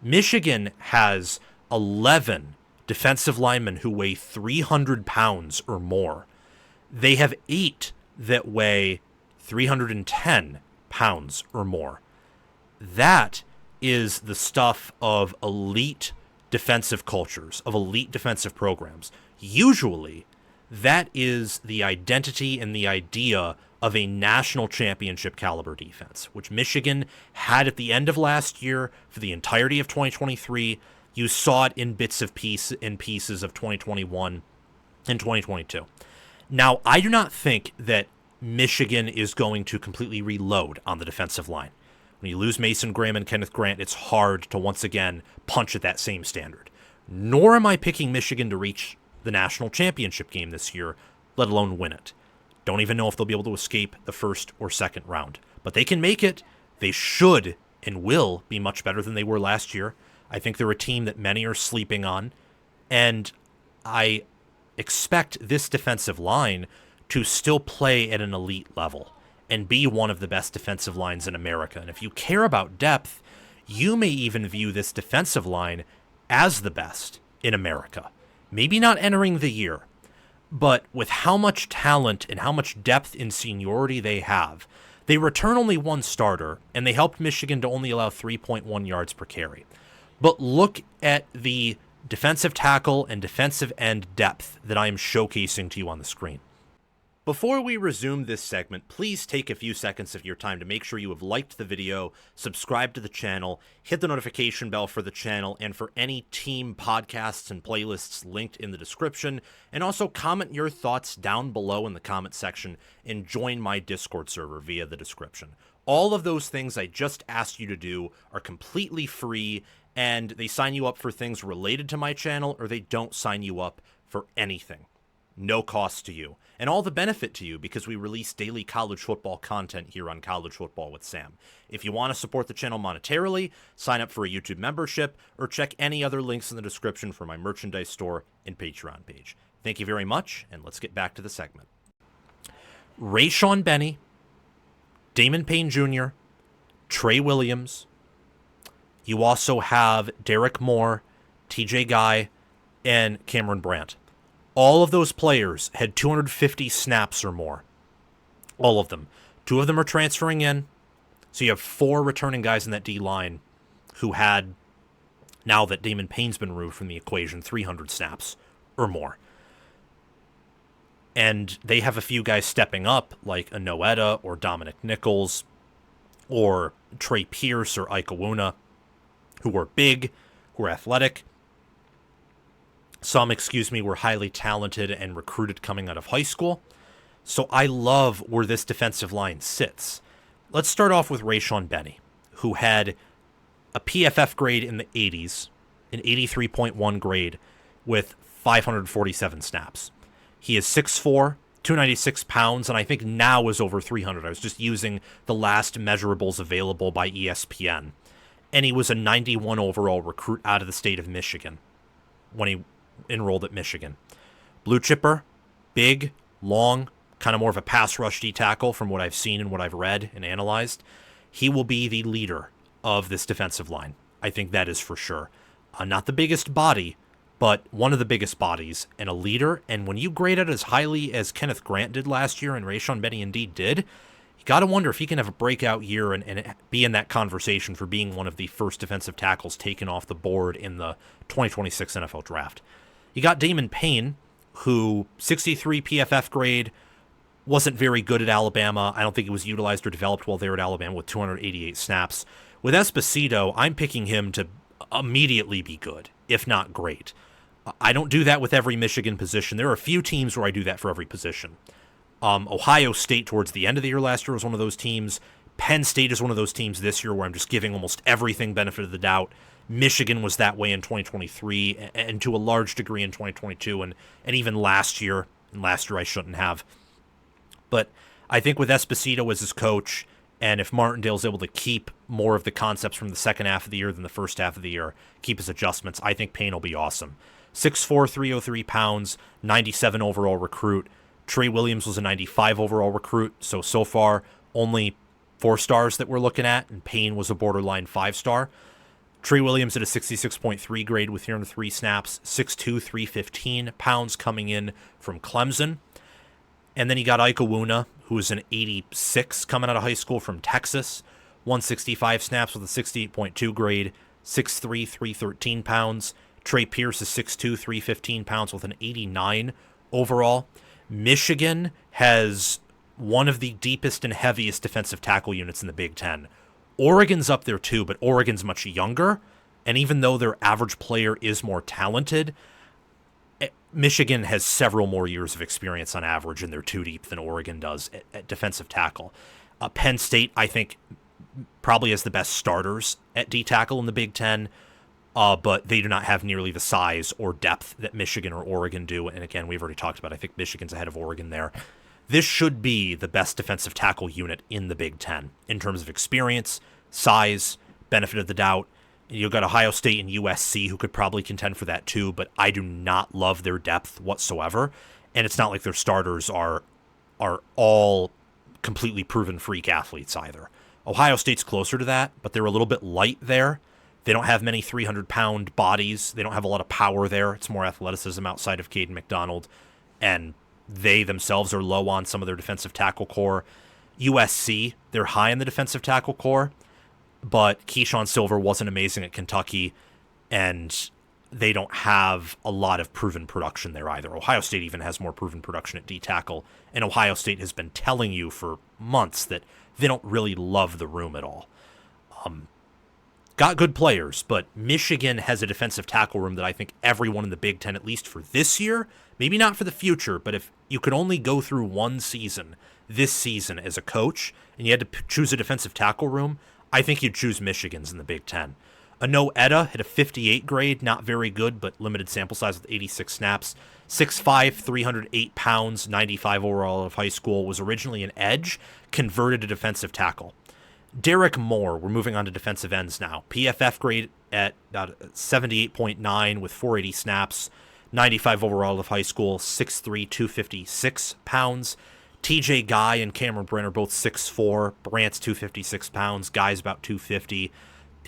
Michigan has 11 defensive linemen who weigh 300 pounds or more. They have 8 that weigh 310 pounds or more. That is the stuff of elite defensive cultures, of elite defensive programs. Usually, that is the identity and the idea of a national championship caliber defense, which Michigan had at the end of last year for the entirety of 2023. You saw it in bits of pieces of 2021 and 2022. Now, I do not think that Michigan is going to completely reload on the defensive line. When you lose Mason Graham and Kenneth Grant, it's hard to once again punch at that same standard. Nor am I picking Michigan to reach the national championship game this year, let alone win it. Don't even know if they'll be able to escape the first or second round. But they can make it. They should and will be much better than they were last year. I think they're a team that many are sleeping on. And I expect this defensive line to still play at an elite level and be one of the best defensive lines in America. And if you care about depth, you may even view this defensive line as the best in America. Maybe not entering the year, but with how much talent and how much depth and seniority they have, they return only one starter, and they helped Michigan to only allow 3.1 yards per carry. But look at the defensive tackle and defensive end depth that I am showcasing to you on the screen. Before we resume this segment, please take a few seconds of your time to make sure you have liked the video, subscribe to the channel, hit the notification bell for the channel and for any team podcasts and playlists linked in the description, and also comment your thoughts down below in the comment section and join my Discord server via the description. All of those things I just asked you to do are completely free, and they sign you up for things related to my channel, or they don't sign you up for anything. No cost to you, and all the benefit to you because we release daily college football content here on College Football with Sam. If you want to support the channel monetarily, sign up for a YouTube membership, or check any other links in the description for my merchandise store and Patreon page. Thank you very much, and let's get back to the segment. Rayshaun Benny, Damon Payne Jr., Tré Williams. You also have Derrick Moore, TJ Guy, and Cameron Brandt. All of those players had 250 snaps or more. All of them. 2 of them are transferring in. So you have 4 returning guys in that D-line who had, now that Damon Payne's been removed from the equation, 300 snaps or more. And they have a few guys stepping up, like a Noetta or Dominic Nichols or Trey Pierce or Ike Awuna, who are big, who are athletic. Some, were highly talented and recruited coming out of high school. So I love where this defensive line sits. Let's start off with Rayshaun Benny, who had a PFF grade in the 80s, an 83.1 grade with 547 snaps. He is 6'4", 296 pounds, and I think now is over 300. I was just using the last measurables available by ESPN. And he was a 91 overall recruit out of the state of Michigan when he enrolled at Michigan. Blue chipper, big, long, kind of more of a pass rush D tackle from what I've seen and what I've read and analyzed. He will be the leader of this defensive line. I think that is for sure. Not the biggest body, but one of the biggest bodies and a leader. And when you grade it as highly as Kenneth Grant did last year and Rayshaun Benny indeed did, you got to wonder if he can have a breakout year and be in that conversation for being one of the first defensive tackles taken off the board in the 2026 NFL Draft. You got Damon Payne, who 63 PFF grade, wasn't very good at Alabama. I don't think he was utilized or developed well there at Alabama with 288 snaps. With Esposito, I'm picking him to immediately be good, if not great. I don't do that with every Michigan position. There are a few teams where I do that for every position. Ohio State towards the end of the year last year was one of those teams. Penn State is one of those teams this year where I'm just giving almost everything benefit of the doubt. Michigan was that way in 2023 and to a large degree in 2022 and even last year. And last year I shouldn't have. But I think with Esposito as his coach, and if Martindale's able to keep more of the concepts from the second half of the year than the first half of the year, keep his adjustments, I think Payne will be awesome. 6'4", 303 pounds, 97 overall recruit. Tré Williams was a 95 overall recruit, so far only 4 stars that we're looking at, and Payne was a borderline 5-star. Tré Williams at a 66.3 grade with 303 snaps, 6'2", 315 pounds coming in from Clemson. And then you got Ike Iwuna, who is an 86 coming out of high school from Texas, 165 snaps with a 68.2 grade, 6'3", 313 pounds. Trey Pierce is 6'2", 315 pounds with an 89 overall. Michigan has one of the deepest and heaviest defensive tackle units in the Big Ten. Oregon's up there too, but Oregon's much younger, and even though their average player is more talented, Michigan has several more years of experience on average, and they're too deep than Oregon does at defensive tackle. Penn State, I think, probably has the best starters at D-tackle in the Big Ten, but they do not have nearly the size or depth that Michigan or Oregon do, and again, we've already talked about, I think Michigan's ahead of Oregon there. This should be the best defensive tackle unit in the Big Ten in terms of experience, size, benefit of the doubt. You've got Ohio State and USC who could probably contend for that too, but I do not love their depth whatsoever. And it's not like their starters are all completely proven freak athletes either. Ohio State's closer to that, but they're a little bit light there. They don't have many 300-pound bodies. They don't have a lot of power there. It's more athleticism outside of Caden McDonald. And they themselves are low on some of their defensive tackle core. USC, they're high in the defensive tackle core, but Keyshawn Silver wasn't amazing at Kentucky, and they don't have a lot of proven production there either. Ohio State even has more proven production at D-tackle, and Ohio State has been telling you for months that they don't really love the room at all. Got good players, but Michigan has a defensive tackle room that I think everyone in the Big Ten, at least for this year, maybe not for the future, but if you could only go through one season, this season as a coach, and you had to choose a defensive tackle room, I think you'd choose Michigan's in the Big Ten. Ano Etta had a 58 grade, not very good, but limited sample size with 86 snaps. 6'5", 308 pounds, 95 overall of high school, was originally an edge, converted to defensive tackle. Derrick Moore, we're moving on to defensive ends now. PFF grade at 78.9 with 480 snaps, 95 overall of high school, 6'3", 256 pounds. TJ Guy and Cameron Brent are both 6'4", Brant's 256 pounds, Guy's about 250.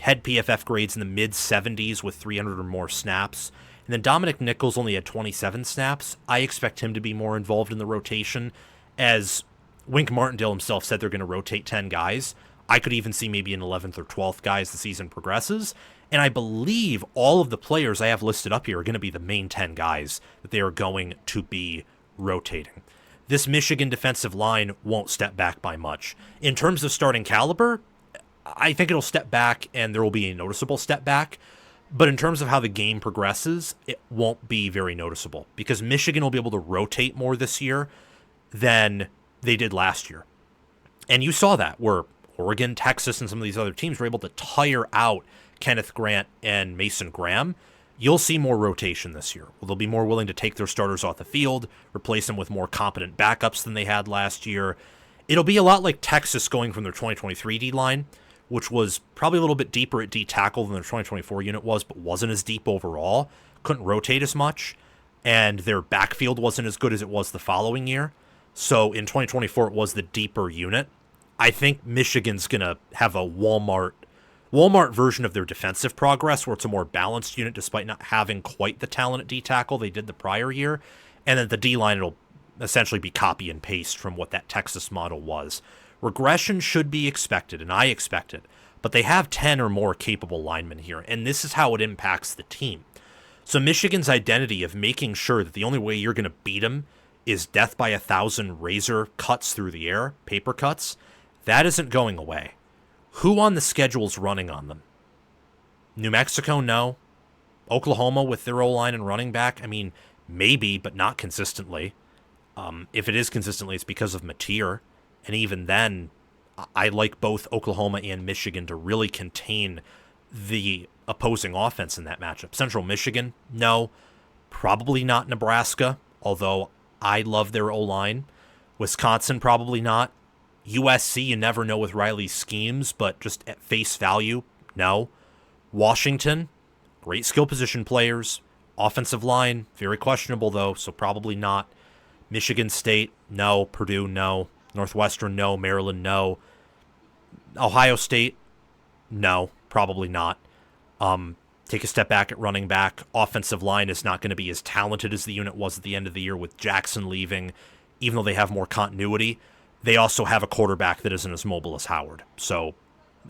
Head PFF grades in the mid-70s with 300 or more snaps. And then Dominic Nichols only had 27 snaps. I expect him to be more involved in the rotation. As Wink Martindale himself said, they're going to rotate 10 guys. I could even see maybe an 11th or 12th guy as the season progresses. And I believe all of the players I have listed up here are going to be the main 10 guys that they are going to be rotating. This Michigan defensive line won't step back by much. In terms of starting caliber, I think it'll step back and there will be a noticeable step back. But in terms of how the game progresses, it won't be very noticeable because Michigan will be able to rotate more this year than they did last year. And you saw that where Oregon, Texas, and some of these other teams were able to tire out Kenneth Grant and Mason Graham. You'll see more rotation this year. They'll be more willing to take their starters off the field, replace them with more competent backups than they had last year. It'll be a lot like Texas going from their 2023 D-line, which was probably a little bit deeper at D-tackle than their 2024 unit was, but wasn't as deep overall, couldn't rotate as much, and their backfield wasn't as good as it was the following year. So in 2024, it was the deeper unit. I think Michigan's going to have a Walmart version of their defensive progress where it's a more balanced unit despite not having quite the talent at D-tackle they did the prior year. And then the D-line will essentially be copy and paste from what that Texas model was. Regression should be expected, and I expect it. But they have 10 or more capable linemen here, and this is how it impacts the team. So Michigan's identity of making sure that the only way you're going to beat them is death by 1,000 razor cuts through the air, paper cuts, that isn't going away. Who on the schedule's running on them? New Mexico, no. Oklahoma with their O-line and running back, I mean, maybe, but not consistently. If it is consistently, it's because of Mateer. And even then, I like both Oklahoma and Michigan to really contain the opposing offense in that matchup. Central Michigan, no. Probably not Nebraska, although I love their O-line. Wisconsin, probably not. USC, you never know with Riley's schemes, but just at face value, no. Washington, great skill position players. Offensive line, very questionable though, so probably not. Michigan State, no. Purdue, no. Northwestern, no. Maryland, no. Ohio State, no. Probably not. Take a step back at running back. Offensive line is not going to be as talented as the unit was at the end of the year with Jackson leaving. Even though they have more continuity, they also have a quarterback that isn't as mobile as Howard. So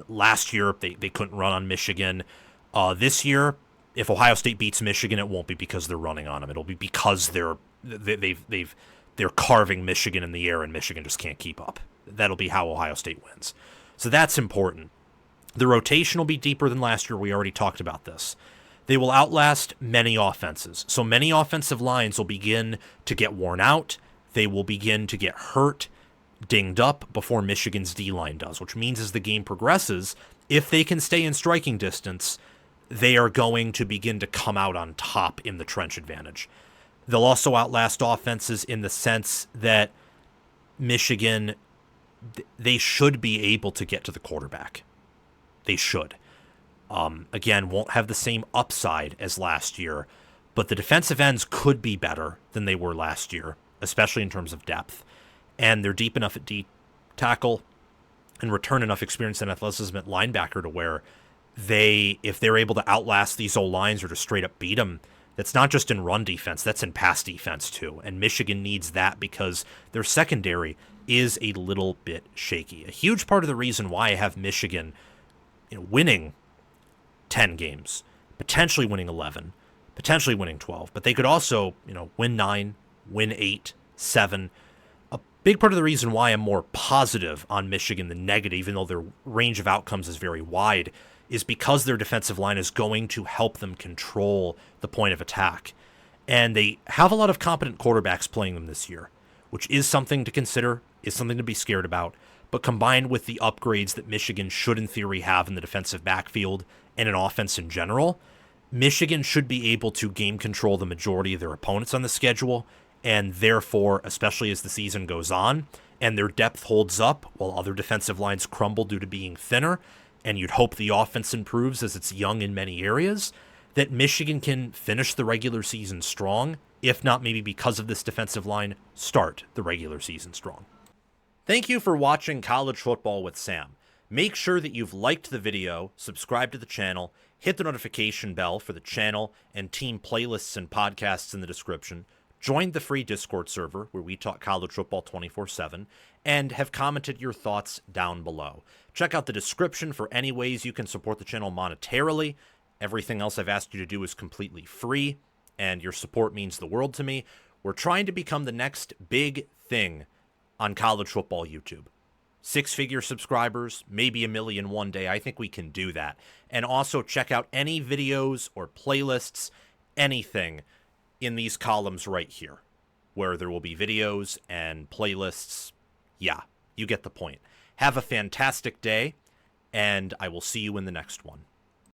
last year, they couldn't run on Michigan. This year, if Ohio State beats Michigan, it won't be because they're running on them. It'll be because they're carving Michigan in the air, and Michigan just can't keep up. That'll be how Ohio State wins. So that's important. The rotation will be deeper than last year. We already talked about this. They will outlast many offenses. So many offensive lines will begin to get worn out. They will begin to get hurt, dinged up before Michigan's D-line does, which means as the game progresses, if they can stay in striking distance, they are going to begin to come out on top in the trench advantage. They'll also outlast offenses in the sense that Michigan, they should be able to get to the quarterback. They should. Again, won't have the same upside as last year, but the defensive ends could be better than they were last year, especially in terms of depth. And they're deep enough at D tackle and return enough experience and athleticism at linebacker to where if they're able to outlast these O-lines or to straight up beat them, that's not just in run defense, that's in pass defense too. And Michigan needs that because their secondary is a little bit shaky. A huge part of the reason why I have Michigan winning 10 games, potentially winning 11, potentially winning 12, but they could also, win 9, win 8, 7. A big part of the reason why I'm more positive on Michigan than negative, even though their range of outcomes is very wide, is because their defensive line is going to help them control the point of attack. And they have a lot of competent quarterbacks playing them this year, which is something to consider, is something to be scared about. But combined with the upgrades that Michigan should in theory have in the defensive backfield and in offense in general, Michigan should be able to game control the majority of their opponents on the schedule, and therefore, especially as the season goes on, and their depth holds up while other defensive lines crumble due to being thinner, and you'd hope the offense improves as it's young in many areas, that Michigan can finish the regular season strong, if not maybe because of this defensive line, start the regular season strong. Thank you for watching College Football with Sam. Make sure that you've liked the video, subscribed to the channel, hit the notification bell for the channel and team playlists and podcasts in the description, joined the free Discord server where we talk college football 24/7, and have commented your thoughts down below. Check out the description for any ways you can support the channel monetarily. Everything else I've asked you to do is completely free, and your support means the world to me. We're trying to become the next big thing on college football YouTube. 6-figure subscribers, maybe 1 million one day. I think we can do that. And also check out any videos or playlists, anything in these columns right here, where there will be videos and playlists. Yeah, you get the point. Have a fantastic day, and I will see you in the next one.